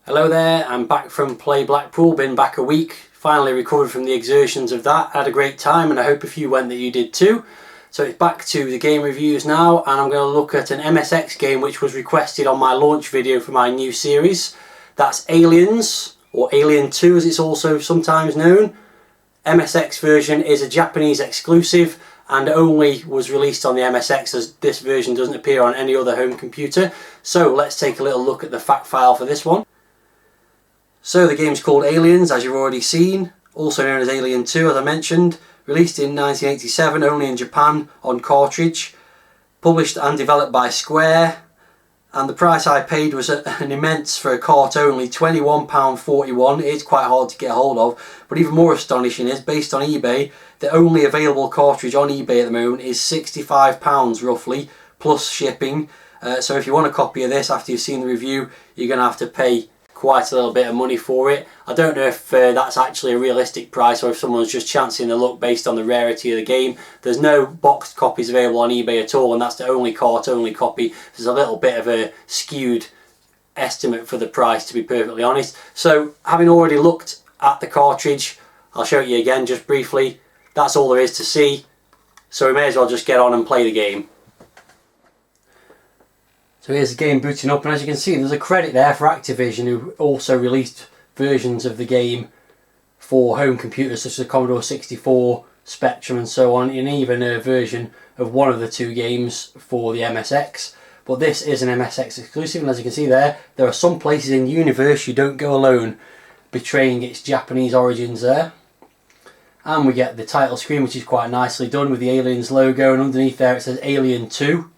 Hello there, I'm back from Play Blackpool, been back a week, finally recovered from the exertions of that, had a great time and I hope if you went that you did too. So it's back to the game reviews now and I'm going to look at an MSX game which was requested on my launch video for my new series. That's Aliens, or Alien 2 as it's also sometimes known. MSX version is a Japanese exclusive and only was released on the MSX, as this version doesn't appear on any other home computer. So let's take a little look at the fact file for this one. So the game's called Aliens, as you've already seen, also known as Alien 2 as I mentioned, released in 1987 only in Japan on cartridge, published and developed by Square, and the price I paid was an immense for a cart only, £21.41. It is quite hard to get hold of, but even more astonishing is, based on eBay, the only available cartridge on eBay at the moment is £65 roughly, plus shipping. So if you want a copy of this after you've seen the review, you're going to have to pay quite a little bit of money for it. I don't know if that's actually a realistic price or if someone's just chancing their luck based on the rarity of the game. There's no boxed copies available on eBay at all, and that's the only cart-only copy. There's a little bit of a skewed estimate for the price, to be perfectly honest. So having already looked at the cartridge, I'll show it you again just briefly. That's all there is to see, so we may as well just get on and play the game. So here's the game booting up, and as you can see there's a credit there for Activision, who also released versions of the game for home computers such as the Commodore 64, Spectrum and so on, and even a version of one of the two games for the MSX. But this is an MSX exclusive, and as you can see there are some places in the universe you don't go alone, betraying its Japanese origins there. And we get the title screen, which is quite nicely done with the Aliens logo, and underneath there it says Alien 2.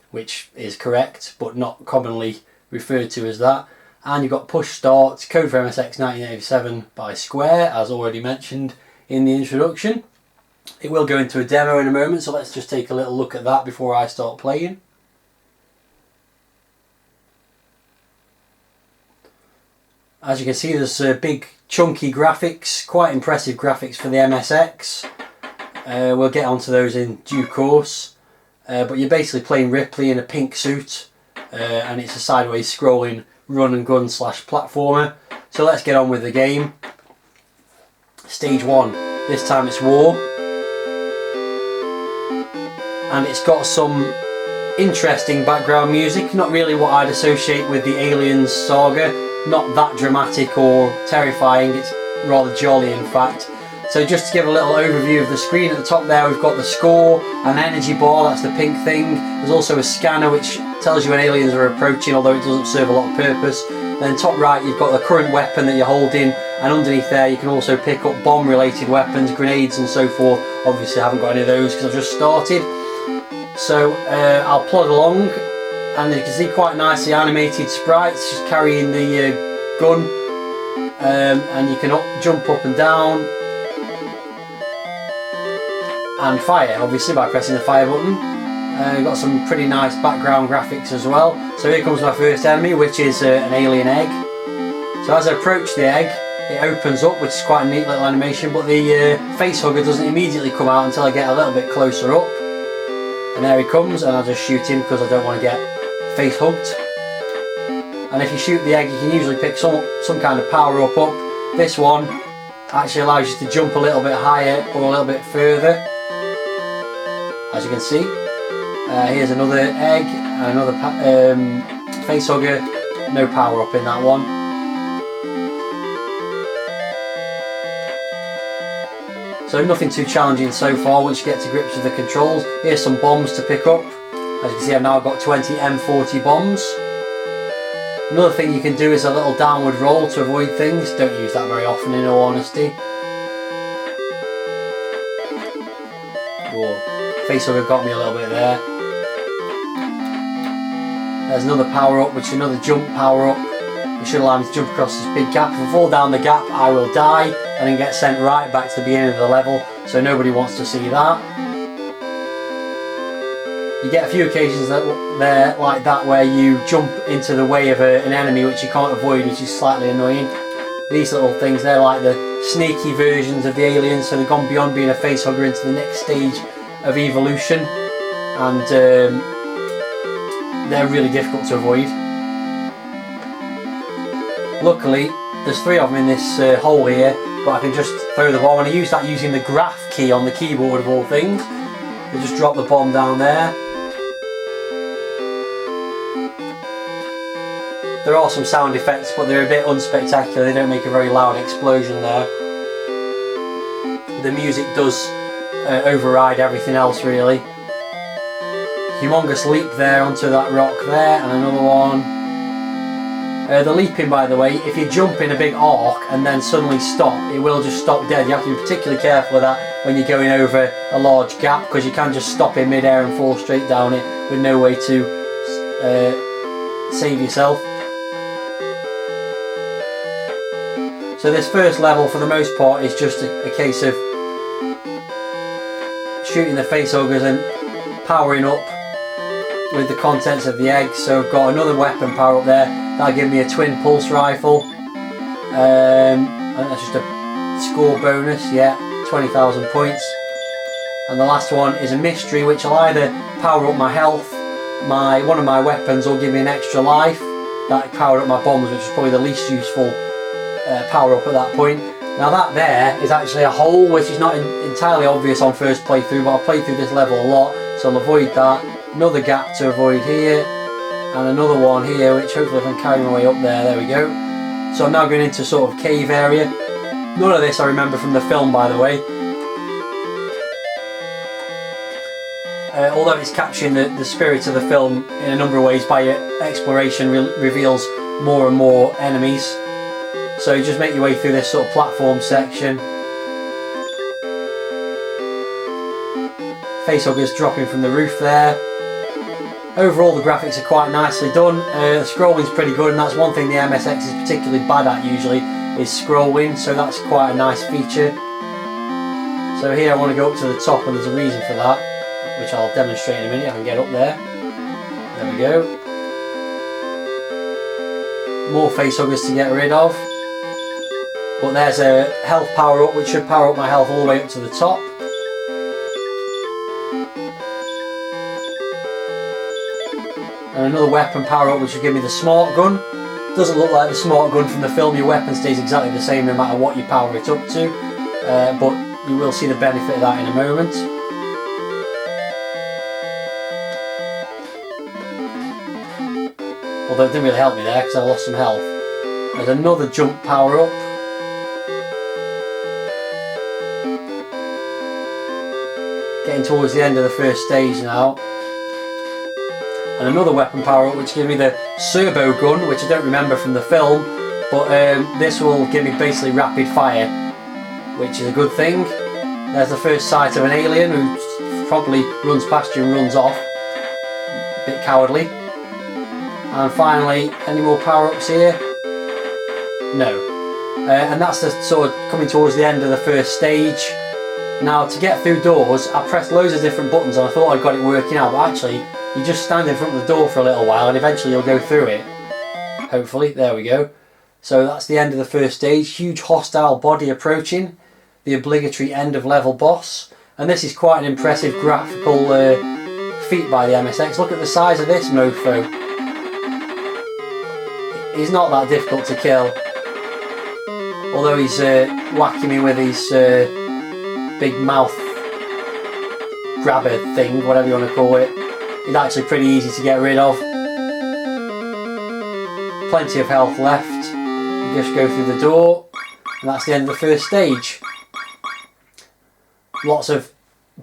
Which is correct, but not commonly referred to as that. And you've got push start, code for MSX 1987 by Square, as already mentioned in the introduction. It will go into a demo in a moment, so let's just take a little look at that before I start playing. As you can see, there's big chunky graphics, quite impressive graphics for the MSX. We'll get onto those in due course. But you're basically playing Ripley in a pink suit, and it's a sideways scrolling run and gun / platformer. So let's get on with the game. Stage 1, this time it's war, and it's got some interesting background music, not really what I'd associate with the Aliens saga, not that dramatic or terrifying, it's rather jolly in fact. So just to give a little overview of the screen, at the top there we've got the score, an energy bar, that's the pink thing. There's also a scanner which tells you when aliens are approaching, although it doesn't serve a lot of purpose. Then top right you've got the current weapon that you're holding, and underneath there you can also pick up bomb related weapons, grenades and so forth. Obviously I haven't got any of those because I've just started. So I'll plod along, and you can see quite nicely animated sprites just carrying the gun, and you can jump up and down and fire, obviously by pressing the fire button. You've got some pretty nice background graphics as well. So here comes my first enemy, which is an alien egg. So as I approach the egg, it opens up, which is quite a neat little animation, but the face hugger doesn't immediately come out until I get a little bit closer up. And there he comes, and I'll just shoot him because I don't want to get face hugged. And if you shoot the egg, you can usually pick some kind of power up. This one actually allows you to jump a little bit higher or a little bit further, as you can see. Here's another egg and another face hugger. No power up in that one. So nothing too challenging so far once you get to grips with the controls. Here's some bombs to pick up. As you can see, I've now got 20 M40 bombs. Another thing you can do is a little downward roll to avoid things. Don't use that very often in all honesty. Whoa. Face hugger got me a little bit there. There's another power up, which is another jump power up. It should allow me to jump across this big gap. If I fall down the gap, I will die and then get sent right back to the beginning of the level, so nobody wants to see that. You get a few occasions there like that where you jump into the way of an enemy which you can't avoid, which is slightly annoying. These little things, they're like the sneaky versions of the aliens, so they've gone beyond being a face hugger into the next stage of evolution, and they're really difficult to avoid. Luckily, there's 3 of them in this hole here, but I can just throw the bomb, and I use that using the graph key on the keyboard of all things. I just drop the bomb down there. There are some sound effects, but they're a bit unspectacular. They don't make a very loud explosion there. The music does override everything else, really. Humongous leap there onto that rock there, and another one. The leaping, by the way, if you jump in a big arc and then suddenly stop, it will just stop dead. You have to be particularly careful of that when you're going over a large gap, because you can just stop in mid-air and fall straight down it with no way to save yourself. So this first level, for the most part, is just a case of shooting the facehuggers and powering up with the contents of the egg. So I've got another weapon power up there. That'll give me a twin pulse rifle. And that's just a score bonus, yeah, 20,000 points. And the last one is a mystery, which will either power up my health, one of my weapons, or give me an extra life. That powered up my bombs, which is probably the least useful power up at that point. Now that there is actually a hole, which is not entirely obvious on first playthrough, but I've played through this level a lot, so I'll avoid that. Another gap to avoid here, and another one here, which hopefully I can carry my way up there we go. So I'm now going into sort of cave area. None of this I remember from the film, by the way. Although it's capturing the spirit of the film in a number of ways by exploration, reveals more and more enemies. So you just make your way through this sort of platform section. Facehuggers dropping from the roof there. Overall the graphics are quite nicely done. The scrolling's pretty good, and that's one thing the MSX is particularly bad at usually, is scrolling, so that's quite a nice feature. So here I want to go up to the top, and there's a reason for that, which I'll demonstrate in a minute. I can get up there. There we go. More facehuggers to get rid of. But there's a health power up, which should power up my health all the way up to the top. And another weapon power up, which will give me the smart gun. Doesn't look like the smart gun from the film. Your weapon stays exactly the same no matter what you power it up to, but you will see the benefit of that in a moment. Although it didn't really help me there because I lost some health. There's another jump power up. Getting towards the end of the first stage now. And another weapon power up, which gives me the servo gun, which I don't remember from the film, but this will give me basically rapid fire, which is a good thing. There's the first sight of an alien who probably runs past you and runs off. A bit cowardly. And finally, any more power ups here? No. And that's the sort of coming towards the end of the first stage. Now to get through doors, I pressed loads of different buttons and I thought I'd got it working out, but actually you just stand in front of the door for a little while and eventually you'll go through it. Hopefully, there we go. So that's the end of the first stage. Huge hostile body approaching. The obligatory end of level boss. And this is quite an impressive graphical feat by the MSX. Look at the size of this mofo. He's not that difficult to kill. Although he's whacking me with his big mouth grabber thing, whatever you want to call it. He's actually pretty easy to get rid of. Plenty of health left. You just go through the door, and that's the end of the first stage. Lots of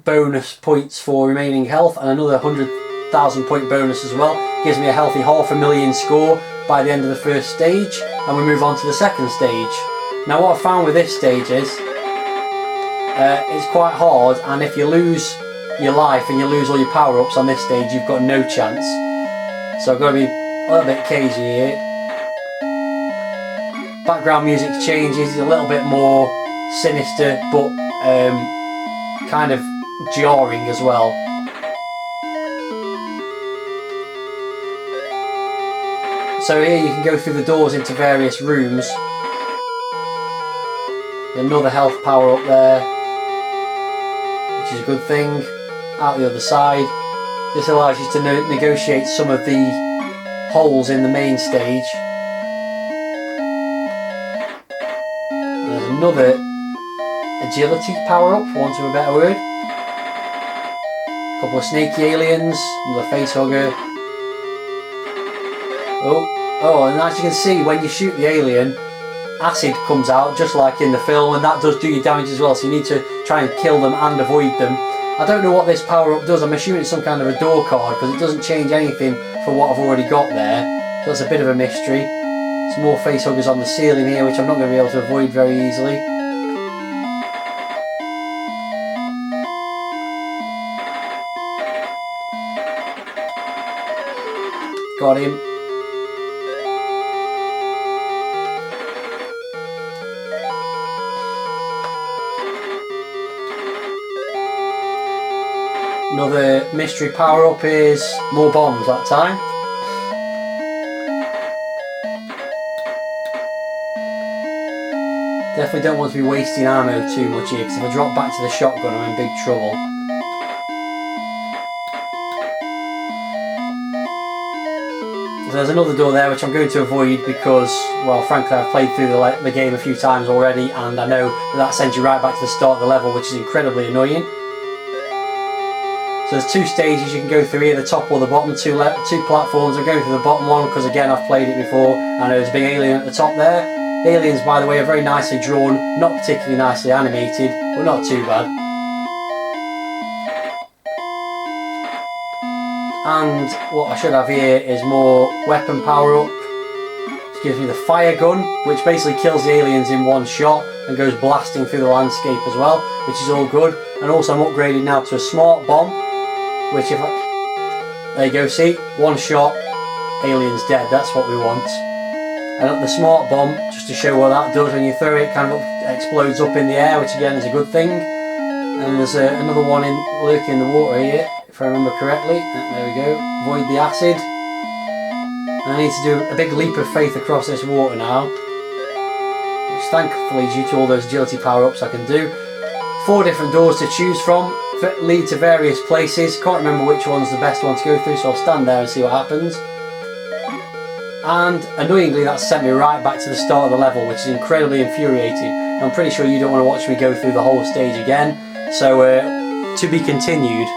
bonus points for remaining health, and another 100,000 point bonus as well. Gives me a healthy 500,000 score by the end of the first stage, and we move on to the second stage. Now what I found with this stage is it's quite hard, and if you lose your life and you lose all your power-ups on this stage, you've got no chance. So I've got to be a little bit cagey here. Background music changes, it's a little bit more sinister, but kind of jarring as well. So here you can go through the doors into various rooms. Another health power up there, which is a good thing. Out the other side. This allows you to negotiate some of the holes in the main stage. Another agility power up, for want of a better word. A couple of snaky aliens, another face hugger. Oh, and as you can see, when you shoot the alien, acid comes out just like in the film, and that does do you damage as well, so you need to try and kill them and avoid them. I don't know what this power up does. I'm assuming it's some kind of a door card because it doesn't change anything for what I've already got there, so that's a bit of a mystery. Some more face huggers on the ceiling here, which I'm not going to be able to avoid very easily. Got him. Another mystery power up is more bombs that time. Definitely don't want to be wasting ammo too much here, because if I drop back to the shotgun I'm in big trouble. So there's another door there which I'm going to avoid because, well, frankly I've played through the game a few times already, and I know that sends you right back to the start of the level, which is incredibly annoying. So there's two stages you can go through, here, the top or the bottom, two platforms. I'm going through the bottom one because again I've played it before, and there's a big alien at the top there. The aliens, by the way, are very nicely drawn, not particularly nicely animated, but not too bad. And what I should have here is more weapon power up. This gives me the fire gun, which basically kills the aliens in one shot and goes blasting through the landscape as well, which is all good. And also I'm upgraded now to a smart bomb, which there you go, see, one shot, aliens dead, that's what we want. And the smart bomb, just to show what that does, when you throw it, kind of explodes up in the air, which again is a good thing. And there's another one lurking in the water here, if I remember correctly. There we go, avoid the acid. And I need to do a big leap of faith across this water now, which thankfully, due to all those agility power-ups I can do. 4 different doors to choose from, lead to various places. Can't remember which one's the best one to go through, so I'll stand there and see what happens. And annoyingly that sent me right back to the start of the level, which is incredibly infuriating. I'm pretty sure you don't want to watch me go through the whole stage again, so to be continued.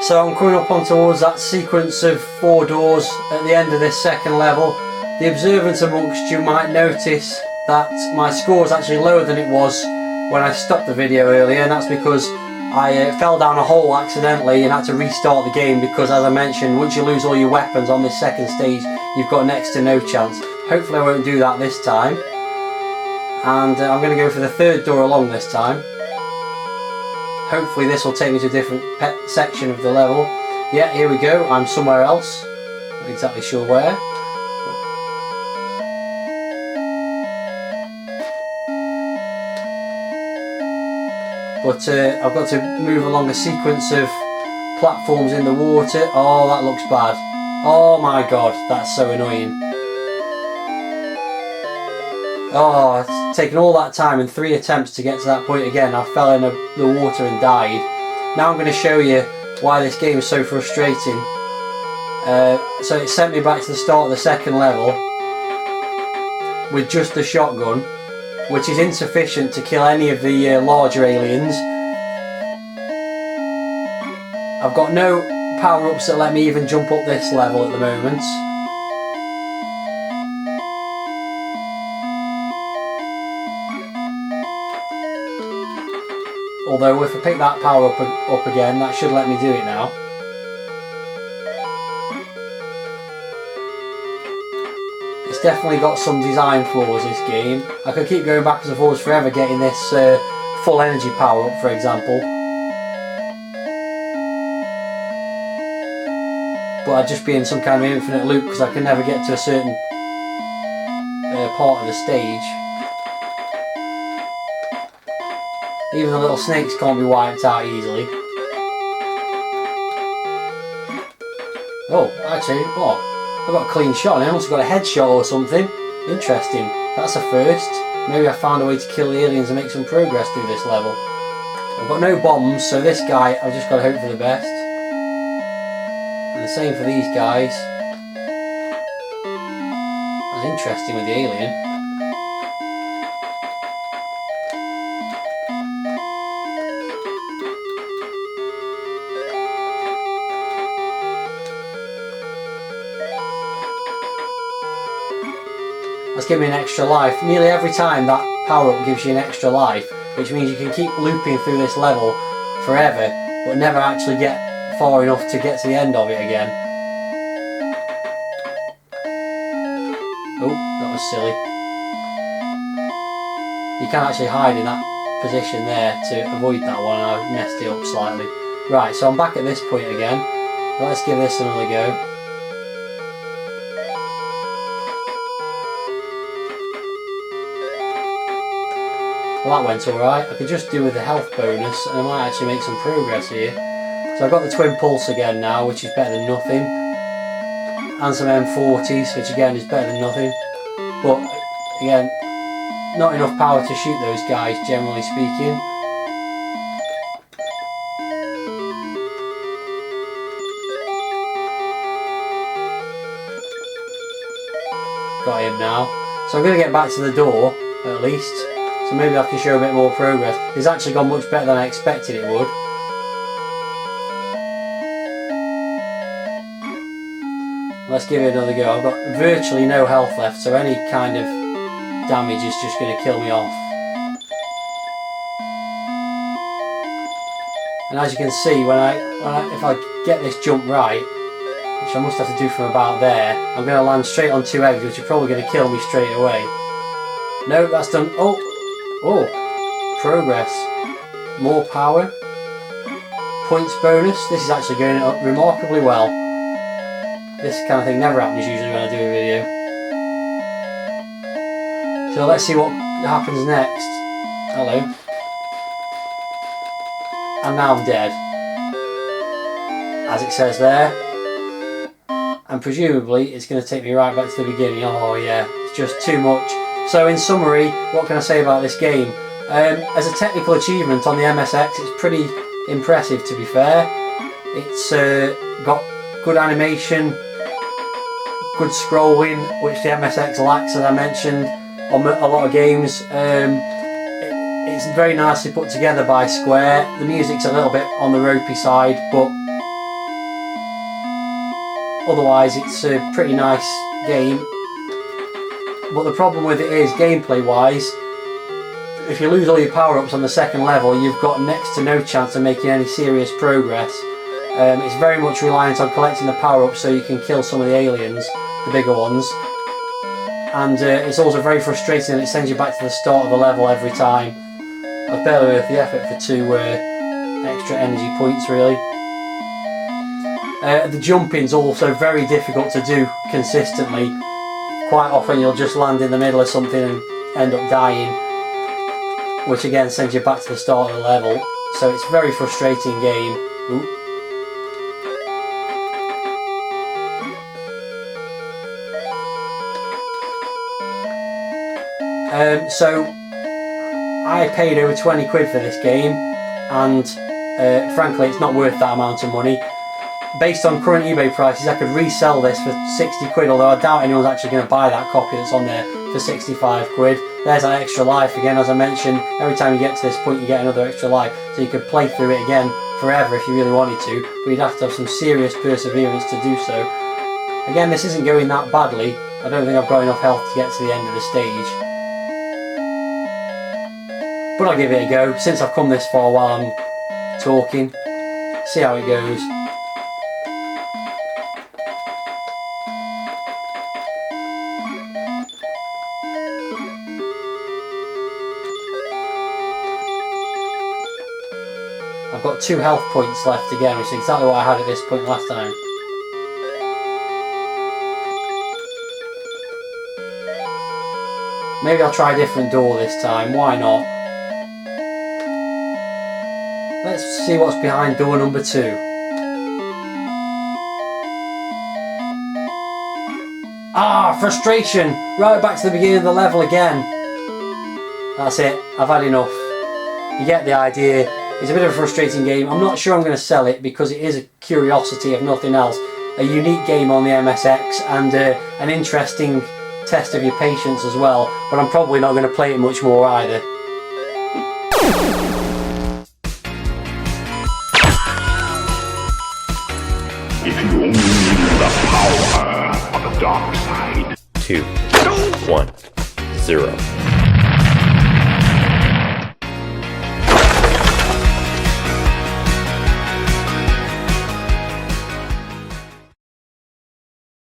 So I'm coming up on towards that sequence of 4 doors at the end of this second level. The observant amongst you might notice that my score is actually lower than it was when I stopped the video earlier, and that's because I fell down a hole accidentally and had to restart the game, because as I mentioned, once you lose all your weapons on this second stage you've got next to no chance. Hopefully I won't do that this time, and I'm going to go for the 3rd door along this time. Hopefully this will take me to a different section of the level. Yeah, here we go, I'm somewhere else, not exactly sure where. But I've got to move along a sequence of platforms in the water. Oh, that looks bad. Oh my god, that's so annoying. Oh, it's taken all that time and 3 attempts to get to that point again. I fell in the water and died. Now I'm going to show you why this game is so frustrating. So it sent me back to the start of the second level with just the shotgun, which is insufficient to kill any of the larger aliens. I've got no power-ups that let me even jump up this level at the moment. Although if I pick that power-up up again, that should let me do it now. It's definitely got some design flaws, this game. I could keep going backwards and forwards forever getting this full energy power up, for example. But I'd just be in some kind of infinite loop because I can never get to a certain part of the stage. Even the little snakes can't be wiped out easily. Oh, actually, I've got a clean shot and I must have got a headshot or something. Interesting. That's a first. Maybe I found a way to kill the aliens and make some progress through this level. I've got no bombs, so this guy, I've just got to hope for the best. And the same for these guys. That's interesting with the alien. That's giving me an extra life. Nearly every time that power-up gives you an extra life, which means you can keep looping through this level forever, but never actually get far enough to get to the end of it again. Oh, that was silly. You can actually hide in that position there to avoid that one, and I messed it up slightly. Right, so I'm back at this point again. Let's give this another go. Well, that went alright. I could just do with the health bonus and I might actually make some progress here. So I've got the twin pulse again now, which is better than nothing. And some M40s, which again is better than nothing. But again, not enough power to shoot those guys, generally speaking. Got him now. So I'm going to get back to the door, at least. So maybe I can show a bit more progress. It's actually gone much better than I expected it would. Let's give it another go. I've got virtually no health left, so any kind of damage is just going to kill me off. And as you can see, if I get this jump right, which I must have to do from about there, I'm going to land straight on 2 eggs, which are probably going to kill me straight away. No, that's done. Oh, progress. More power. Points bonus. This is actually going up remarkably well. This kind of thing never happens usually when I do a video. So let's see what happens next. Hello. And now I'm dead. As it says there. And presumably it's going to take me right back to the beginning. Oh yeah, it's just too much. So in summary, what can I say about this game? As a technical achievement on the MSX, it's pretty impressive, to be fair. It's got good animation, good scrolling, which the MSX lacks, as I mentioned, on a lot of games. It's very nicely put together by Square. The music's a little bit on the ropey side, but otherwise it's a pretty nice game. But the problem with it is, gameplay wise, if you lose all your power-ups on the second level, you've got next to no chance of making any serious progress. It's very much reliant on collecting the power-ups so you can kill some of the aliens, the bigger ones. And it's also very frustrating that it sends you back to the start of the level every time. I've barely worth the effort for 2 extra energy points, really. The jumping's also very difficult to do consistently. Quite often you'll just land in the middle of something and end up dying, which again sends you back to the start of the level. So it's a very frustrating game. Ooh. So I paid over 20 quid for this game, and frankly it's not worth that amount of money. Based on current eBay prices, I could resell this for 60 quid, although I doubt anyone's actually going to buy that copy that's on there for 65 quid. There's an extra life again, as I mentioned. Every time you get to this point you get another extra life, so you could play through it again forever if you really wanted to, but you'd have to have some serious perseverance to do so. Again, this isn't going that badly. I don't think I've got enough health to get to the end of the stage. But I'll give it a go, since I've come this far while I'm talking. See how it goes. I've got 2 health points left again, which is exactly what I had at this point last time. Maybe I'll try a different door this time, why not? Let's see what's behind door number 2. Ah, frustration! Right back to the beginning of the level again. That's it, I've had enough. You get the idea. It's a bit of a frustrating game. I'm not sure I'm going to sell it because it is a curiosity if nothing else. A unique game on the MSX and an interesting test of your patience as well, but I'm probably not going to play it much more either. If you only knew the power of the dark side. 2. 1, 0.